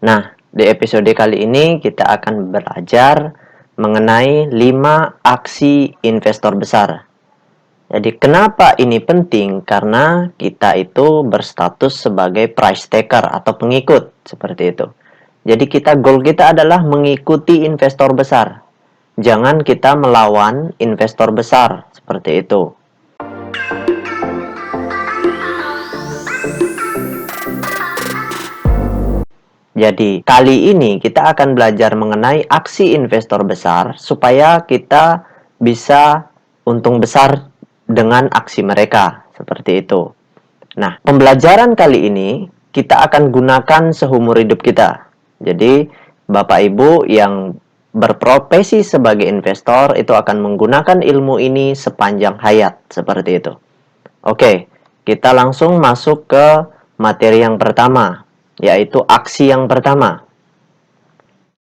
Nah, di episode kali ini kita akan belajar mengenai 5 aksi investor besar. Jadi kenapa ini penting? Karena kita itu berstatus sebagai price taker atau pengikut, seperti itu. Jadi goal kita adalah mengikuti investor besar. Jangan kita melawan investor besar, seperti itu. Jadi, kali ini kita akan belajar mengenai aksi investor besar supaya kita bisa untung besar dengan aksi mereka, seperti itu. Nah, pembelajaran kali ini kita akan gunakan seumur hidup kita. Jadi, Bapak Ibu yang berprofesi sebagai investor itu akan menggunakan ilmu ini sepanjang hayat, seperti itu. Oke, kita langsung masuk ke materi yang pertama, yaitu aksi yang pertama.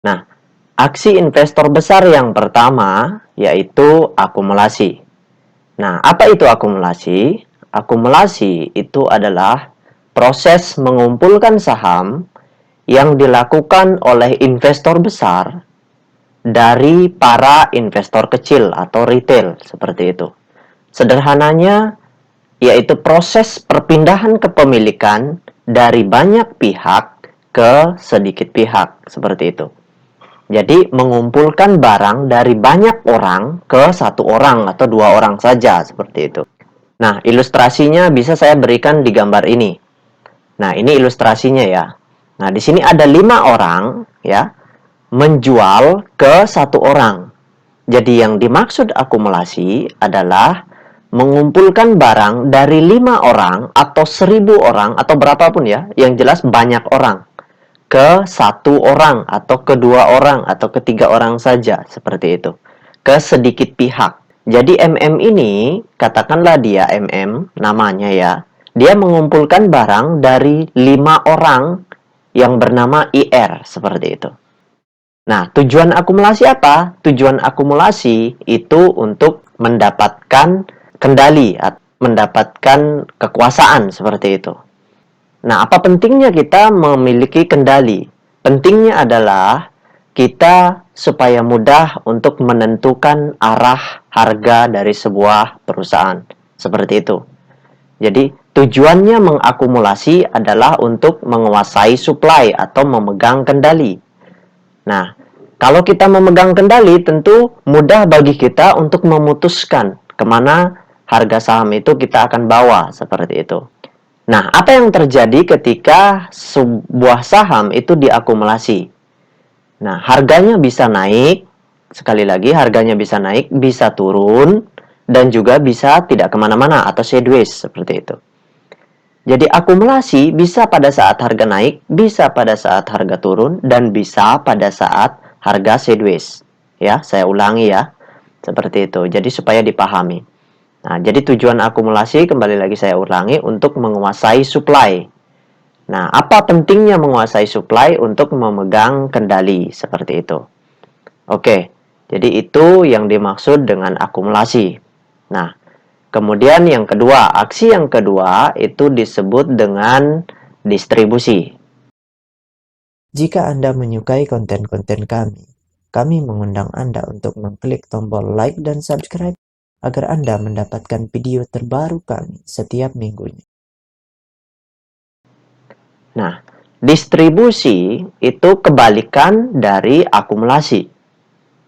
Nah, aksi investor besar yang pertama yaitu akumulasi. Nah, apa itu akumulasi? Akumulasi itu adalah proses mengumpulkan saham yang dilakukan oleh investor besar dari para investor kecil atau retail, seperti itu. Sederhananya, yaitu proses perpindahan kepemilikan dari banyak pihak ke sedikit pihak, seperti itu. Jadi mengumpulkan barang dari banyak orang ke satu orang atau dua orang saja, seperti itu. Nah, ilustrasinya bisa saya berikan di gambar ini. Nah, ini ilustrasinya ya. Nah, di sini ada 5 orang ya menjual ke satu orang. Jadi yang dimaksud akumulasi adalah mengumpulkan barang dari 5 orang atau 1.000 orang atau berapapun ya, yang jelas banyak orang ke satu orang atau ke dua orang atau ke tiga orang saja, seperti itu, ke sedikit pihak. Jadi MM ini, katakanlah dia MM namanya ya, dia mengumpulkan barang dari 5 orang yang bernama IR, seperti itu. Nah, tujuan akumulasi apa? Tujuan akumulasi itu untuk mendapatkan kendali, mendapatkan kekuasaan, seperti itu. Nah, apa pentingnya kita memiliki kendali? Pentingnya adalah kita supaya mudah untuk menentukan arah harga dari sebuah perusahaan. Seperti itu. Jadi, tujuannya mengakumulasi adalah untuk menguasai supply atau memegang kendali. Nah, kalau kita memegang kendali, tentu mudah bagi kita untuk memutuskan kemana harga saham itu kita akan bawa, seperti itu. Nah, apa yang terjadi ketika sebuah saham itu diakumulasi? Nah, harganya bisa naik, sekali lagi harganya bisa naik, bisa turun, dan juga bisa tidak kemana-mana atau sideways, seperti itu. Jadi akumulasi bisa pada saat harga naik, bisa pada saat harga turun, dan bisa pada saat harga sideways. Ya, saya ulangi ya. Seperti itu. Jadi supaya dipahami. Nah, jadi tujuan akumulasi, kembali lagi saya ulangi, untuk menguasai supply. Nah, apa pentingnya menguasai supply untuk memegang kendali? Seperti itu. Oke, jadi itu yang dimaksud dengan akumulasi. Nah, kemudian yang kedua, aksi yang kedua itu disebut dengan distribusi. Jika Anda menyukai konten-konten kami mengundang Anda untuk mengklik tombol like dan subscribe agar Anda mendapatkan video terbaru kami setiap minggunya. Nah, distribusi itu kebalikan dari akumulasi.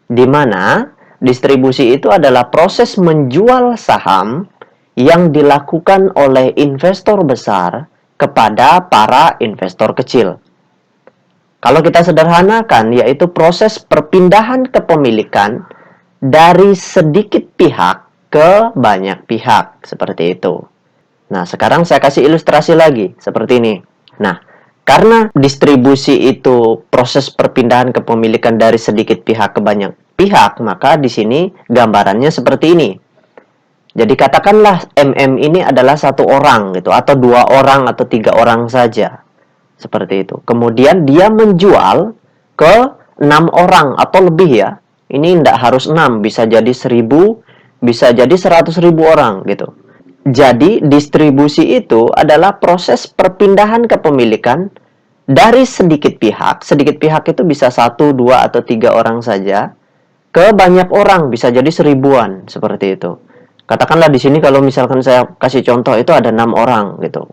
Di mana distribusi itu adalah proses menjual saham yang dilakukan oleh investor besar kepada para investor kecil. Kalau kita sederhanakan, yaitu proses perpindahan kepemilikan dari sedikit pihak ke banyak pihak, seperti itu. Nah, sekarang saya kasih ilustrasi lagi, seperti ini. Nah, karena distribusi itu proses perpindahan kepemilikan dari sedikit pihak ke banyak pihak, maka di sini gambarannya seperti ini. Jadi katakanlah MM ini adalah satu orang gitu, atau dua orang atau tiga orang saja. Seperti itu. Kemudian dia menjual ke 6 orang atau lebih ya. Ini tidak harus 6, bisa jadi 1.000, bisa jadi 100.000 orang gitu. Jadi distribusi itu adalah proses perpindahan kepemilikan dari sedikit pihak itu bisa 1, 2, atau 3 orang saja, ke banyak orang, bisa jadi 1000-an, seperti itu. Katakanlah di sini kalau misalkan saya kasih contoh itu ada 6 orang gitu.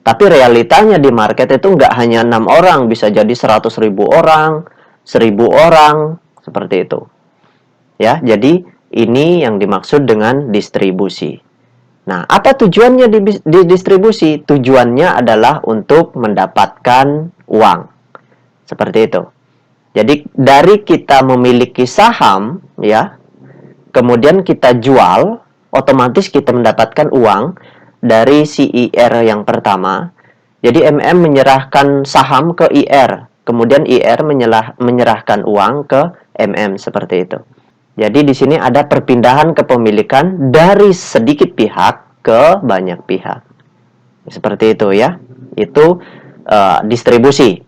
Tapi realitanya di market itu nggak hanya 6 orang, bisa jadi 100.000 orang, 1000 orang, seperti itu. Ya, jadi ini yang dimaksud dengan distribusi. Nah, apa tujuannya di distribusi? Tujuannya adalah untuk mendapatkan uang. Seperti itu. Jadi dari kita memiliki saham, ya, kemudian kita jual, otomatis kita mendapatkan uang dari si IR yang pertama. Jadi MM menyerahkan saham ke IR, kemudian IR menyerahkan uang ke MM, seperti itu. Jadi di sini ada perpindahan kepemilikan dari sedikit pihak ke banyak pihak. Seperti itu ya. Itu distribusi.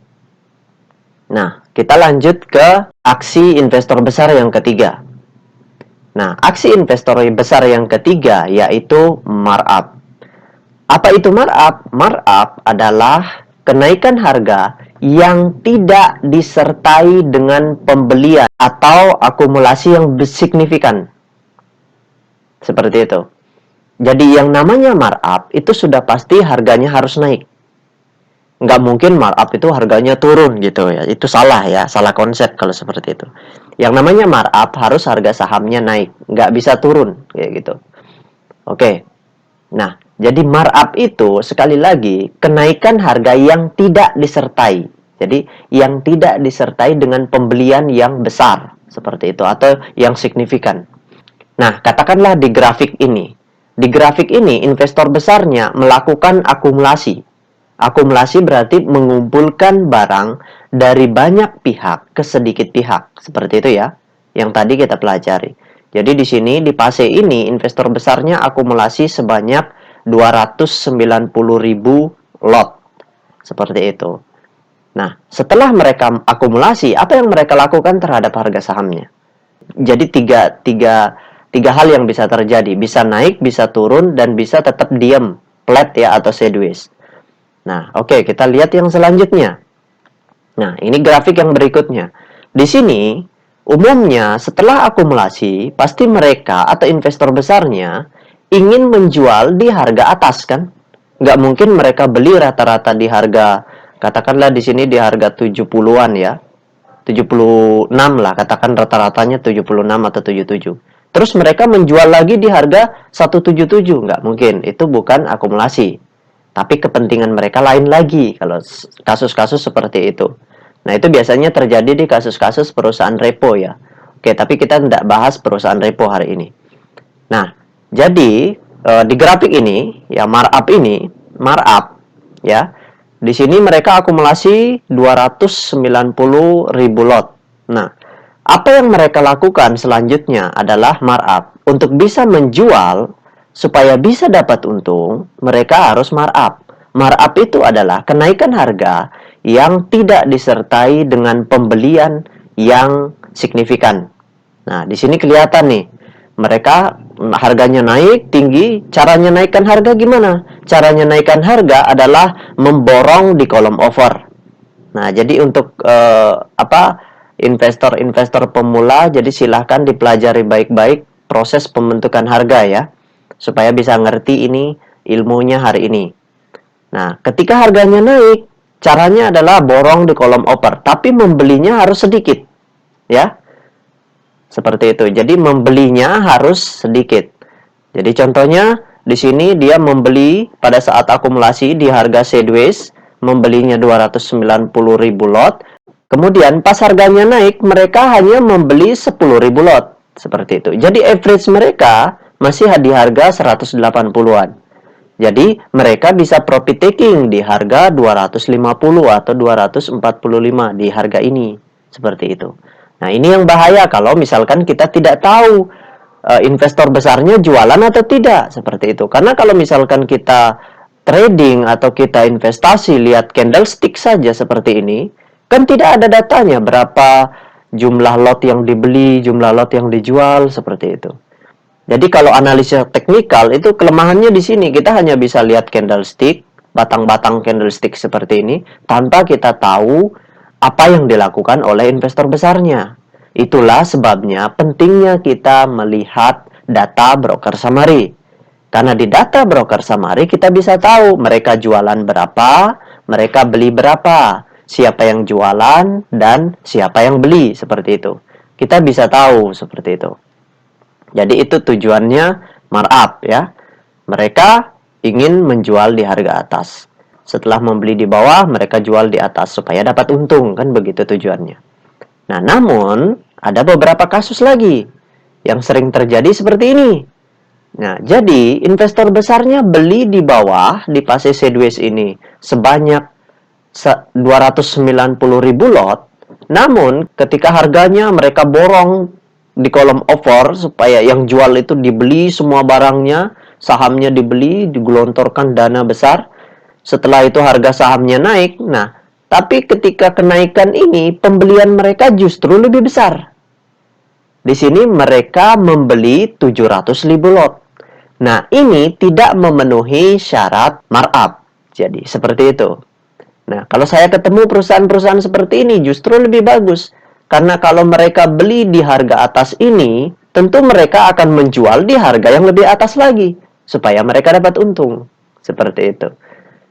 Nah, kita lanjut ke aksi investor besar yang ketiga. Nah, aksi investor besar yang ketiga yaitu markup. Apa itu markup? Markup adalah kenaikan harga yang tidak disertai dengan pembelian atau akumulasi yang signifikan. Seperti itu. Jadi yang namanya markup itu sudah pasti harganya harus naik. Nggak mungkin markup itu harganya turun gitu ya. Itu salah ya, salah konsep kalau seperti itu. Yang namanya markup harus harga sahamnya naik, nggak bisa turun kayak gitu. Oke. Nah, jadi markup itu sekali lagi kenaikan harga yang tidak disertai. Jadi yang tidak disertai dengan pembelian yang besar seperti itu atau yang signifikan. Nah, katakanlah di grafik ini. Di grafik ini investor besarnya melakukan akumulasi. Akumulasi berarti mengumpulkan barang dari banyak pihak ke sedikit pihak. Seperti itu ya, yang tadi kita pelajari. Jadi di sini, di fase ini, investor besarnya akumulasi sebanyak 290.000 lot. Seperti itu. Nah, setelah mereka akumulasi, apa yang mereka lakukan terhadap harga sahamnya? Jadi tiga hal yang bisa terjadi. Bisa naik, bisa turun, dan bisa tetap diam. Flat ya, atau sideways. Nah, oke, kita lihat yang selanjutnya. Nah, ini grafik yang berikutnya. Di sini, umumnya setelah akumulasi, pasti mereka atau investor besarnya ingin menjual di harga atas kan? Nggak mungkin mereka beli rata-rata di harga, katakanlah di sini di harga 70-an ya. 76 lah, katakan rata-ratanya 76 atau 77. Terus mereka menjual lagi di harga 177, nggak mungkin. Itu bukan akumulasi. Tapi kepentingan mereka lain lagi kalau kasus-kasus seperti itu. Nah, itu biasanya terjadi di kasus-kasus perusahaan repo ya. Oke, tapi kita tidak bahas perusahaan repo hari ini. Nah, jadi di grafik ini, ya markup ya. Di sini mereka akumulasi 290.000 lot. Nah, apa yang mereka lakukan selanjutnya adalah markup. Untuk bisa menjual, supaya bisa dapat untung, mereka harus markup. Markup itu adalah kenaikan harga yang tidak disertai dengan pembelian yang signifikan. Nah, di sini kelihatan nih, mereka harganya naik tinggi. Caranya naikkan harga gimana? Caranya naikkan harga adalah memborong di kolom over. Nah, jadi untuk investor-investor pemula, jadi silahkan dipelajari baik-baik proses pembentukan harga ya, supaya bisa ngerti ini ilmunya hari ini. Nah, ketika harganya naik, caranya adalah borong di kolom over, tapi membelinya harus sedikit. Ya. Seperti itu. Jadi membelinya harus sedikit. Jadi contohnya di sini dia membeli pada saat akumulasi di harga sideways, membelinya 290.000 lot. Kemudian pas harganya naik, mereka hanya membeli 10.000 lot. Seperti itu. Jadi average mereka masih di harga 180-an. Jadi mereka bisa profit taking di harga 250 atau 245 di harga ini. Seperti itu. Nah, ini yang bahaya kalau misalkan kita tidak tahu investor besarnya jualan atau tidak. Seperti itu. Karena kalau misalkan kita trading atau kita investasi lihat candlestick saja seperti ini, kan tidak ada datanya berapa jumlah lot yang dibeli, jumlah lot yang dijual, seperti itu. Jadi kalau analisa teknikal itu kelemahannya di sini, kita hanya bisa lihat candlestick, batang-batang candlestick seperti ini tanpa kita tahu apa yang dilakukan oleh investor besarnya. Itulah sebabnya pentingnya kita melihat data broker summary. Karena di data broker summary kita bisa tahu mereka jualan berapa, mereka beli berapa, siapa yang jualan, dan siapa yang beli, seperti itu. Kita bisa tahu seperti itu. Jadi itu tujuannya markup ya. Mereka ingin menjual di harga atas. Setelah membeli di bawah, mereka jual di atas supaya dapat untung, kan begitu tujuannya. Nah, namun ada beberapa kasus lagi yang sering terjadi seperti ini. Nah, jadi investor besarnya beli di bawah di fase sideways ini sebanyak 290.000 lot. Namun, ketika harganya mereka borong di kolom offer supaya yang jual itu dibeli semua barangnya, sahamnya dibeli, digelontorkan dana besar. Setelah itu harga sahamnya naik. Nah, tapi ketika kenaikan ini, pembelian mereka justru lebih besar. Di sini mereka membeli 700.000 lot. Nah, ini tidak memenuhi syarat markup. Jadi, seperti itu. Nah, kalau saya ketemu perusahaan-perusahaan seperti ini, justru lebih bagus. Karena kalau mereka beli di harga atas ini, tentu mereka akan menjual di harga yang lebih atas lagi. Supaya mereka dapat untung. Seperti itu.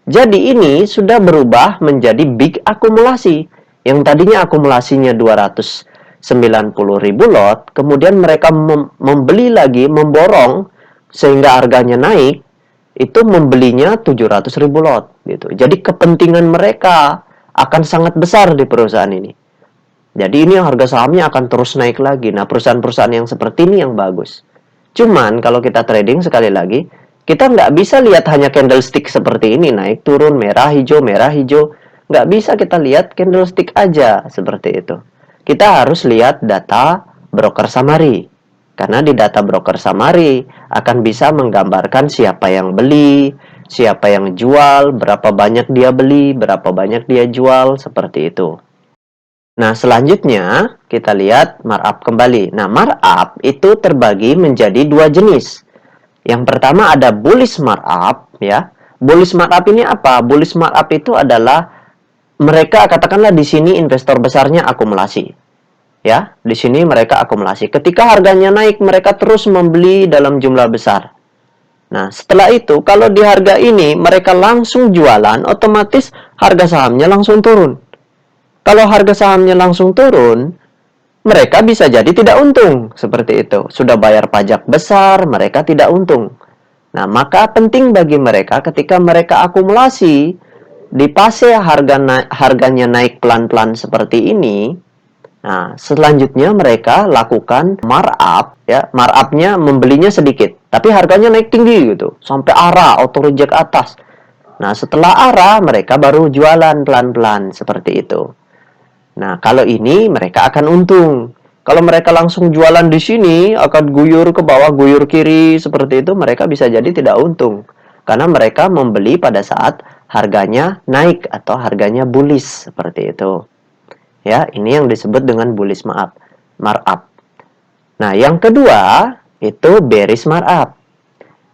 Jadi ini sudah berubah menjadi big akumulasi. Yang tadinya akumulasinya 290.000 lot, kemudian mereka membeli lagi, memborong, sehingga harganya naik, itu membelinya 700.000 lot. Gitu. Jadi kepentingan mereka akan sangat besar di perusahaan ini. Jadi ini harga sahamnya akan terus naik lagi. Nah, perusahaan-perusahaan yang seperti ini yang bagus. Cuman kalau kita trading sekali lagi, kita nggak bisa lihat hanya candlestick seperti ini, naik turun, merah hijau, merah hijau. Nggak bisa kita lihat candlestick aja seperti itu. Kita harus lihat data broker summary. Karena di data broker summary akan bisa menggambarkan siapa yang beli, siapa yang jual, berapa banyak dia beli, berapa banyak dia jual, seperti itu. Nah, selanjutnya kita lihat markup kembali. Nah, markup itu terbagi menjadi dua jenis. Yang pertama ada bullish markup ya. Bullish markup ini apa? Bullish markup itu adalah mereka katakanlah di sini investor besarnya akumulasi. Ya, di sini mereka akumulasi. Ketika harganya naik, mereka terus membeli dalam jumlah besar. Nah, setelah itu kalau di harga ini mereka langsung jualan, otomatis harga sahamnya langsung turun. Kalau harga sahamnya langsung turun, mereka bisa jadi tidak untung, seperti itu. Sudah bayar pajak besar, mereka tidak untung. Nah, maka penting bagi mereka ketika mereka akumulasi, di fase harganya naik pelan-pelan seperti ini, nah, selanjutnya mereka lakukan markup, ya. Markupnya membelinya sedikit, tapi harganya naik tinggi gitu, sampai arah, auto reject atas. Nah, setelah arah, mereka baru jualan pelan-pelan, seperti itu. Nah, kalau ini mereka akan untung. Kalau mereka langsung jualan di sini, akan guyur ke bawah, guyur kiri, seperti itu, mereka bisa jadi tidak untung. Karena mereka membeli pada saat harganya naik atau harganya bullish, seperti itu. Ya, ini yang disebut dengan bullish markup. Nah, yang kedua, itu bearish markup.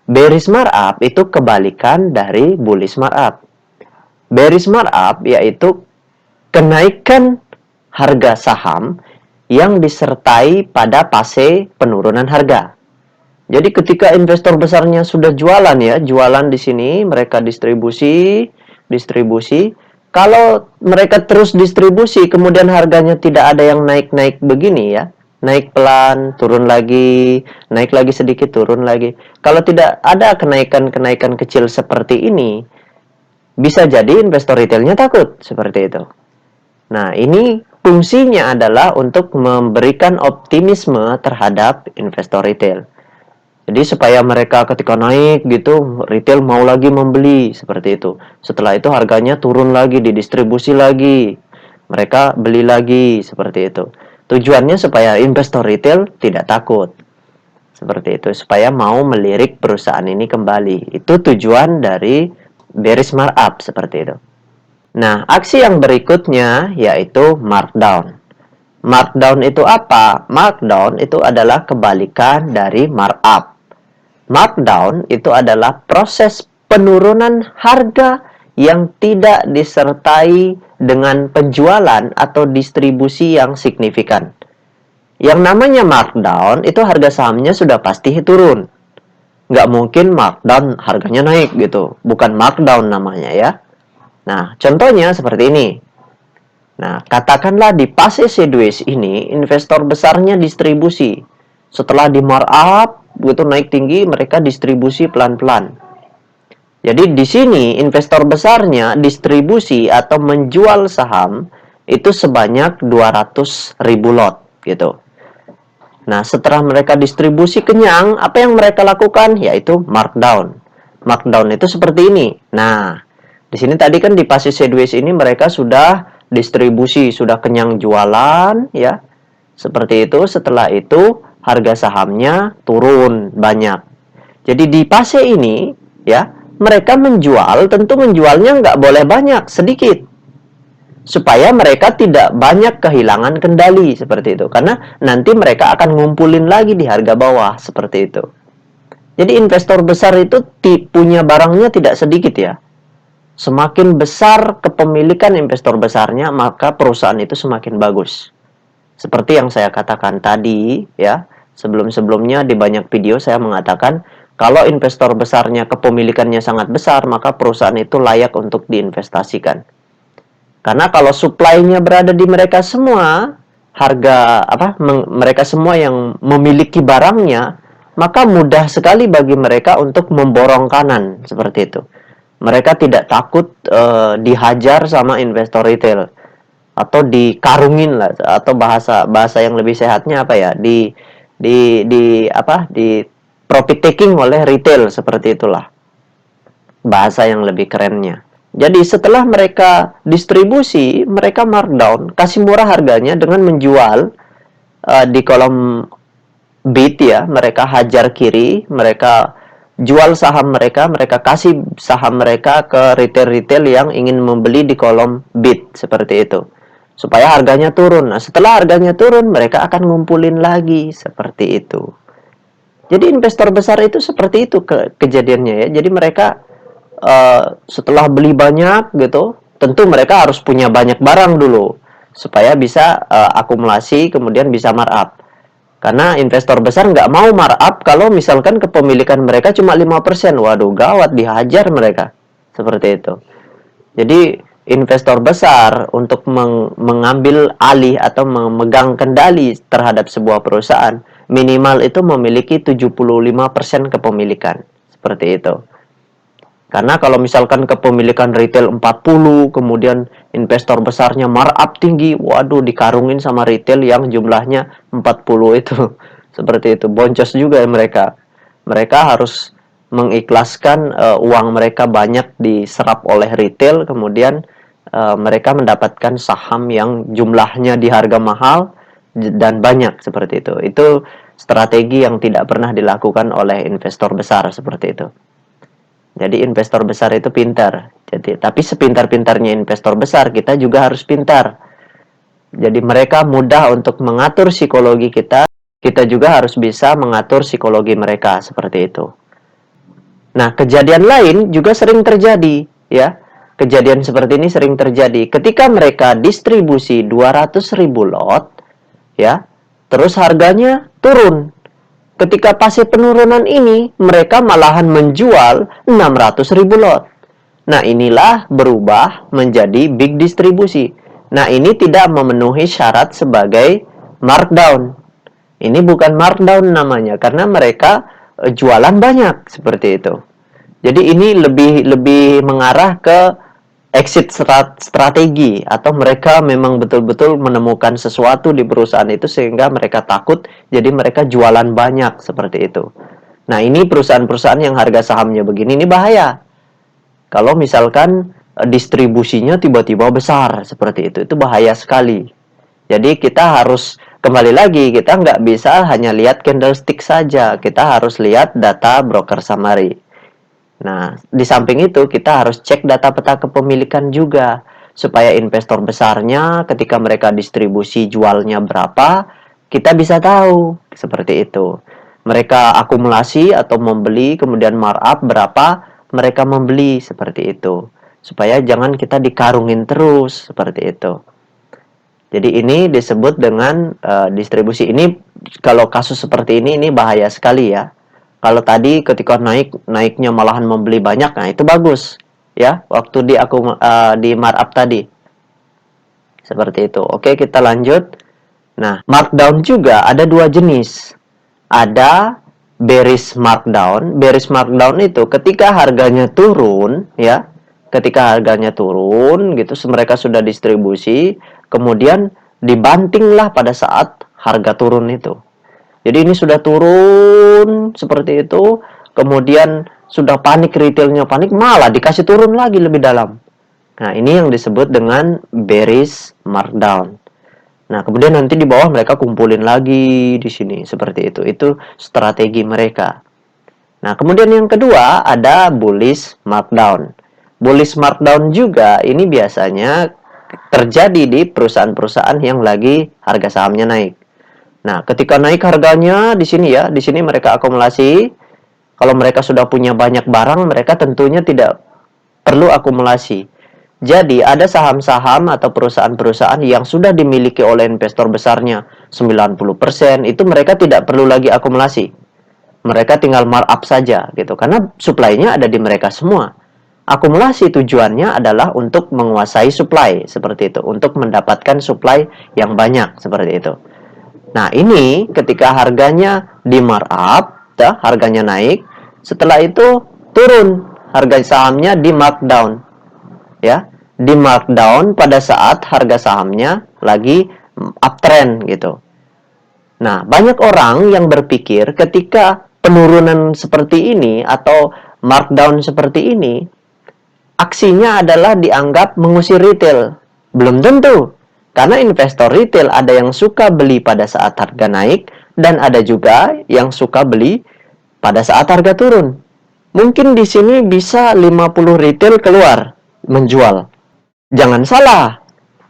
Bearish markup itu kebalikan dari bullish markup. Bearish markup yaitu kenaikan harga saham yang disertai pada fase penurunan harga. Jadi ketika investor besarnya sudah jualan ya, jualan di sini, mereka distribusi. Kalau mereka terus distribusi, kemudian harganya tidak ada yang naik-naik begini ya, naik pelan, turun lagi, naik lagi sedikit, turun lagi. Kalau tidak ada kenaikan-kenaikan kecil seperti ini, bisa jadi investor retailnya takut seperti itu. Nah, ini fungsinya adalah untuk memberikan optimisme terhadap investor retail. Jadi supaya mereka ketika naik gitu, retail mau lagi membeli, seperti itu. Setelah itu harganya turun lagi, didistribusi lagi. Mereka beli lagi, seperti itu. Tujuannya supaya investor retail tidak takut. Seperti itu, supaya mau melirik perusahaan ini kembali. Itu tujuan dari bearish markup, seperti itu. Nah, aksi yang berikutnya yaitu markdown. Markdown itu apa? Markdown itu adalah kebalikan dari markup. Markdown itu adalah proses penurunan harga yang tidak disertai dengan penjualan atau distribusi yang signifikan. Yang namanya markdown itu harga sahamnya sudah pasti turun. Nggak mungkin markdown harganya naik gitu. Bukan markdown namanya ya. Nah, contohnya seperti ini. Nah, katakanlah di fase sideways ini, investor besarnya distribusi. Setelah di markup, begitu naik tinggi, mereka distribusi pelan-pelan. Jadi di sini investor besarnya distribusi atau menjual saham itu sebanyak 200.000 lot gitu. Nah, setelah mereka distribusi kenyang, apa yang mereka lakukan? Yaitu markdown. Markdown itu seperti ini. Nah, di sini tadi kan di fase sideways ini mereka sudah distribusi, sudah kenyang jualan, ya. Seperti itu, setelah itu harga sahamnya turun banyak. Jadi di fase ini, ya, mereka menjual, tentu menjualnya nggak boleh banyak, sedikit. Supaya mereka tidak banyak kehilangan kendali seperti itu. Karena nanti mereka akan ngumpulin lagi di harga bawah seperti itu. Jadi investor besar itu punya barangnya tidak sedikit ya. Semakin besar kepemilikan investor besarnya, maka perusahaan itu semakin bagus. Seperti yang saya katakan tadi ya, sebelum-sebelumnya di banyak video saya mengatakan kalau investor besarnya kepemilikannya sangat besar, maka perusahaan itu layak untuk diinvestasikan. Karena kalau supply-nya berada di mereka semua, harga mereka semua yang memiliki barangnya, maka mudah sekali bagi mereka untuk memborong kanan seperti itu. Mereka tidak takut dihajar sama investor retail atau dikarungin lah, atau bahasa yang lebih sehatnya apa ya, di profit taking oleh retail seperti itulah bahasa yang lebih kerennya. Jadi setelah mereka distribusi, mereka markdown, kasih murah harganya dengan menjual di kolom bid ya, mereka hajar kiri, mereka jual saham mereka, mereka kasih saham mereka ke retail-retail yang ingin membeli di kolom bid seperti itu. Supaya harganya turun. Nah, setelah harganya turun, mereka akan ngumpulin lagi seperti itu. Jadi investor besar itu seperti itu kejadiannya ya. Jadi mereka setelah beli banyak gitu, tentu mereka harus punya banyak barang dulu supaya bisa akumulasi kemudian bisa markup. Karena investor besar nggak mau markup kalau misalkan kepemilikan mereka cuma 5%. Waduh, gawat, dihajar mereka. Seperti itu. Jadi investor besar untuk mengambil alih atau memegang kendali terhadap sebuah perusahaan minimal itu memiliki 75% kepemilikan. Seperti itu. Karena kalau misalkan kepemilikan retail 40, kemudian investor besarnya markup tinggi, waduh dikarungin sama retail yang jumlahnya 40 itu. Seperti itu, boncos juga ya mereka. Mereka harus mengikhlaskan uang mereka banyak diserap oleh retail, kemudian mereka mendapatkan saham yang jumlahnya di harga mahal dan banyak seperti itu. Itu strategi yang tidak pernah dilakukan oleh investor besar seperti itu. Jadi investor besar itu pintar. Jadi, tapi sepintar-pintarnya investor besar, kita juga harus pintar. Jadi mereka mudah untuk mengatur psikologi kita, kita juga harus bisa mengatur psikologi mereka seperti itu. Nah, kejadian lain juga sering terjadi, ya. Kejadian seperti ini sering terjadi. Ketika mereka distribusi 200.000 lot, ya, terus harganya turun. Ketika fase penurunan ini, mereka malahan menjual 600.000 lot. Nah, inilah berubah menjadi big distribusi. Nah, ini tidak memenuhi syarat sebagai markdown. Ini bukan markdown namanya, karena mereka jualan banyak, seperti itu. Jadi ini lebih mengarah ke exit strategi, atau mereka memang betul-betul menemukan sesuatu di perusahaan itu sehingga mereka takut, jadi mereka jualan banyak seperti itu. Nah, ini perusahaan-perusahaan yang harga sahamnya begini, ini bahaya. Kalau misalkan distribusinya tiba-tiba besar seperti itu bahaya sekali. Jadi kita harus kembali lagi, kita nggak bisa hanya lihat candlestick saja, kita harus lihat data broker summary. Nah, di samping itu kita harus cek data peta kepemilikan juga supaya investor besarnya ketika mereka distribusi jualnya berapa, kita bisa tahu seperti itu. Mereka akumulasi atau membeli kemudian markup berapa mereka membeli seperti itu. supaya jangan kita dikarungin terus seperti itu. Jadi ini disebut dengan distribusi. Ini kalau kasus seperti ini bahaya sekali ya. Kalau tadi ketika naiknya malahan membeli banyak, nah itu bagus ya. Waktu di markup tadi seperti itu. Oke, kita lanjut. Nah, markdown juga ada dua jenis. Ada bearish markdown. Bearish markdown itu ketika harganya turun ya. Ketika harganya turun gitu, mereka sudah distribusi, kemudian dibantinglah pada saat harga turun itu. Jadi ini sudah turun seperti itu, kemudian sudah panik, retailnya panik, malah dikasih turun lagi lebih dalam. Nah, ini yang disebut dengan bearish markdown. Nah, kemudian nanti di bawah mereka kumpulin lagi di sini seperti itu. Itu strategi mereka. Nah, kemudian yang kedua ada bullish markdown. Bullish markdown juga ini biasanya terjadi di perusahaan-perusahaan yang lagi harga sahamnya naik. Nah, ketika naik harganya di sini ya, di sini mereka akumulasi. Kalau mereka sudah punya banyak barang, mereka tentunya tidak perlu akumulasi. Jadi, ada saham-saham atau perusahaan-perusahaan yang sudah dimiliki oleh investor besarnya 90%, itu mereka tidak perlu lagi akumulasi. Mereka tinggal markup saja gitu, karena supply-nya ada di mereka semua. Akumulasi tujuannya adalah untuk menguasai supply seperti itu, untuk mendapatkan supply yang banyak seperti itu. Nah, ini ketika harganya di markup, harganya naik, setelah itu turun, harga sahamnya di markdown. Ya, di markdown pada saat harga sahamnya lagi uptrend gitu. Nah, banyak orang yang berpikir ketika penurunan seperti ini atau markdown seperti ini, aksinya adalah dianggap mengusir retail. Belum tentu. Karena investor retail ada yang suka beli pada saat harga naik dan ada juga yang suka beli pada saat harga turun. Mungkin di sini bisa 50 retail keluar menjual. Jangan salah.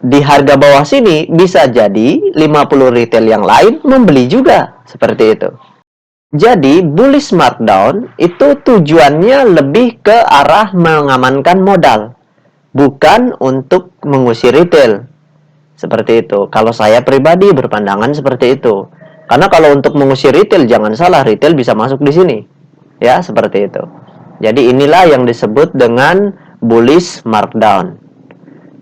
Di harga bawah sini bisa jadi 50 retail yang lain membeli juga. Seperti itu. Jadi, bullish markdown itu tujuannya lebih ke arah mengamankan modal, bukan untuk mengusir retail. Seperti itu. Kalau saya pribadi berpandangan seperti itu. Karena kalau untuk mengusir retail, jangan salah, retail bisa masuk di sini. Ya, seperti itu. Jadi, inilah yang disebut dengan bullish markdown.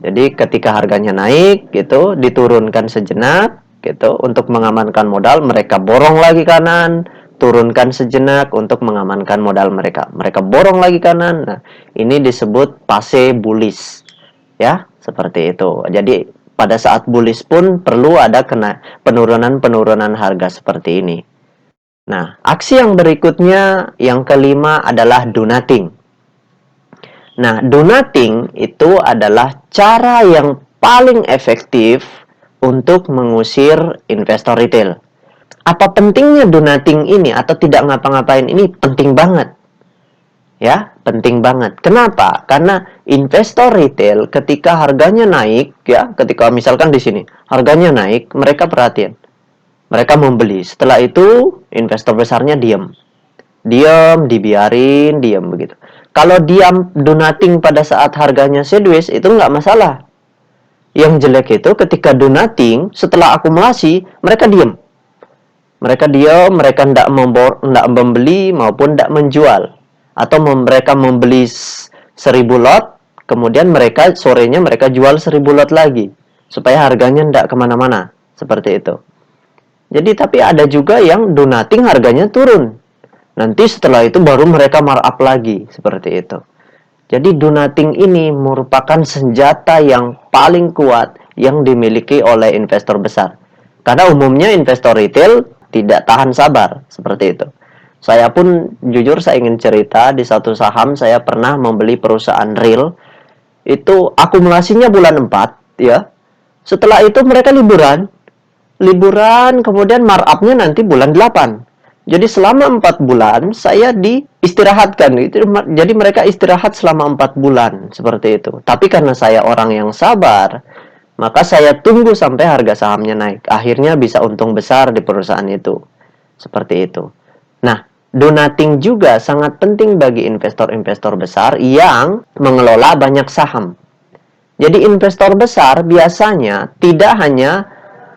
Jadi, ketika harganya naik, gitu, diturunkan sejenak, gitu, untuk mengamankan modal, mereka borong lagi kanan, turunkan sejenak untuk mengamankan modal mereka. Mereka borong lagi kanan. Nah, ini disebut fase bullish. Ya, seperti itu. Jadi, pada saat bullish pun perlu ada penurunan-penurunan harga seperti ini. Nah, aksi yang berikutnya, yang kelima adalah do nothing. Nah, do nothing itu adalah cara yang paling efektif untuk mengusir investor retail. Apa pentingnya do nothing ini atau tidak ngapa-ngapain ini? Penting banget. Ya, penting banget. Kenapa? Karena investor retail ketika harganya naik, ya, ketika misalkan di sini harganya naik, mereka perhatian. Mereka membeli. Setelah itu, investor besarnya diam. Diam, dibiarin, diam begitu. Kalau diam do nothing pada saat harganya sideways, itu nggak masalah. Yang jelek itu ketika do nothing, setelah akumulasi, mereka diam. Mereka diam, mereka tidak membeli maupun tidak menjual. Atau mereka membeli 1000 lot, kemudian mereka sorenya mereka jual 1000 lot lagi. Supaya harganya tidak kemana-mana. Seperti itu. Jadi tapi ada juga yang do nothing harganya turun. Nanti setelah itu baru mereka markup lagi. Seperti itu. Jadi do nothing ini merupakan senjata yang paling kuat yang dimiliki oleh investor besar. Karena umumnya investor retail tidak tahan sabar, seperti itu. Saya pun jujur saya ingin cerita, di satu saham saya pernah membeli perusahaan real. Itu akumulasinya bulan 4 ya. Setelah itu mereka liburan kemudian markupnya nanti bulan 8. Jadi selama 4 bulan saya diistirahatkan gitu. Jadi mereka istirahat selama 4 bulan seperti itu. Tapi karena saya orang yang sabar, maka saya tunggu sampai harga sahamnya naik. Akhirnya bisa untung besar di perusahaan itu. Seperti itu. Nah, do nothing juga sangat penting bagi investor-investor besar yang mengelola banyak saham. Jadi investor besar biasanya tidak hanya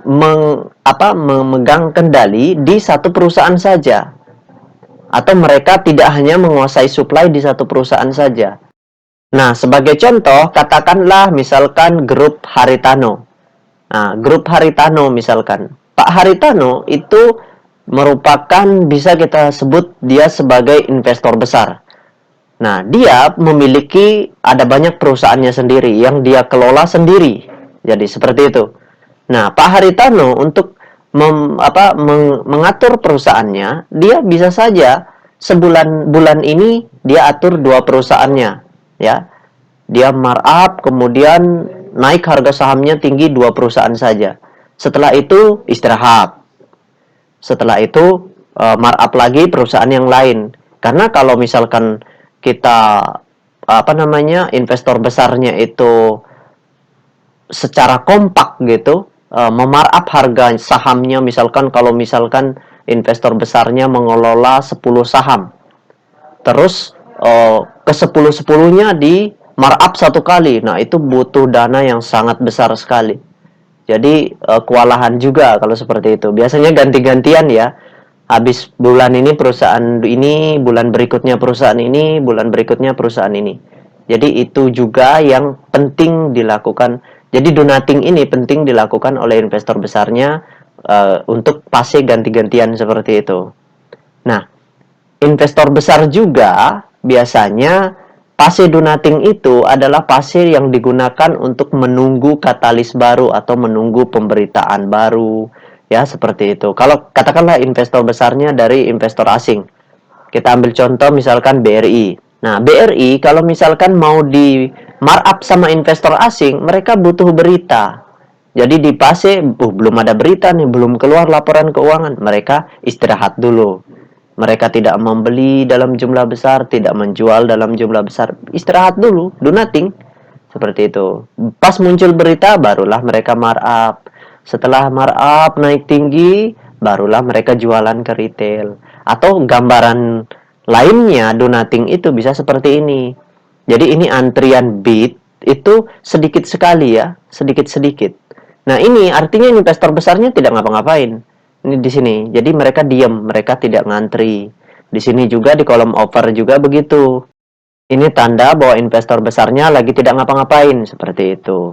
memegang kendali di satu perusahaan saja, atau mereka tidak hanya menguasai supply di satu perusahaan saja. Nah, sebagai contoh, katakanlah misalkan grup Haritano. Nah, grup Haritano misalkan. Pak Haritano itu merupakan, bisa kita sebut dia sebagai investor besar. Nah, dia memiliki ada banyak perusahaannya sendiri yang dia kelola sendiri. Jadi seperti itu. Nah, Pak Haritano untuk mengatur perusahaannya, dia bisa saja bulan ini dia atur 2 perusahaannya, ya. Dia markup, kemudian naik harga sahamnya tinggi 2 perusahaan saja. Setelah itu istirahat. Setelah itu markup lagi perusahaan yang lain. Karena kalau misalkan kita investor besarnya itu secara kompak gitu, memarkup harga sahamnya, misalkan kalau misalkan investor besarnya mengelola 10 saham. Terus ke 10-10-nya di markup satu kali. Nah, itu butuh dana yang sangat besar sekali. Jadi kewalahan juga kalau seperti itu. Biasanya ganti-gantian ya. Habis bulan ini perusahaan ini, bulan berikutnya perusahaan ini, bulan berikutnya perusahaan ini. Jadi itu juga yang penting dilakukan. Jadi do nothing ini penting dilakukan oleh investor besarnya untuk fase ganti-gantian seperti itu. Nah, investor besar juga biasanya fase do nothing itu adalah fase yang digunakan untuk menunggu katalis baru atau menunggu pemberitaan baru, ya seperti itu. Kalau katakanlah investor besarnya dari investor asing, kita ambil contoh misalkan BRI. Nah, BRI kalau misalkan mau di markup sama investor asing, mereka butuh berita. Jadi di fase belum ada berita nih, belum keluar laporan keuangan, mereka istirahat dulu. Mereka tidak membeli dalam jumlah besar, tidak menjual dalam jumlah besar. Istirahat dulu, do nothing. Seperti itu. Pas muncul berita, barulah mereka markup. Setelah markup naik tinggi, barulah mereka jualan ke retail. Atau gambaran lainnya, do nothing itu bisa seperti ini. Jadi ini antrian bid itu sedikit sekali ya, sedikit-sedikit. Nah, ini artinya investor besarnya tidak ngapa-ngapain. Ini di sini. Jadi mereka diam, mereka tidak ngantri. Di sini juga di kolom offer juga begitu. Ini tanda bahwa investor besarnya lagi tidak ngapa-ngapain, seperti itu.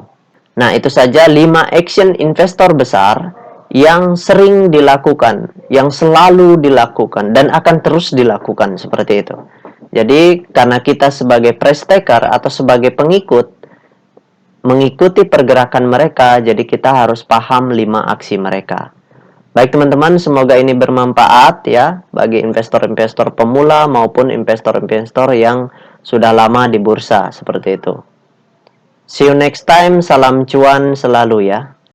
Nah, itu saja 5 action investor besar yang sering dilakukan, yang selalu dilakukan, dan akan terus dilakukan, seperti itu. Jadi, karena kita sebagai price taker atau sebagai pengikut, mengikuti pergerakan mereka, jadi kita harus paham 5 aksi mereka. Baik teman-teman, semoga ini bermanfaat ya bagi investor-investor pemula maupun investor-investor yang sudah lama di bursa seperti itu. See you next time, salam cuan selalu ya.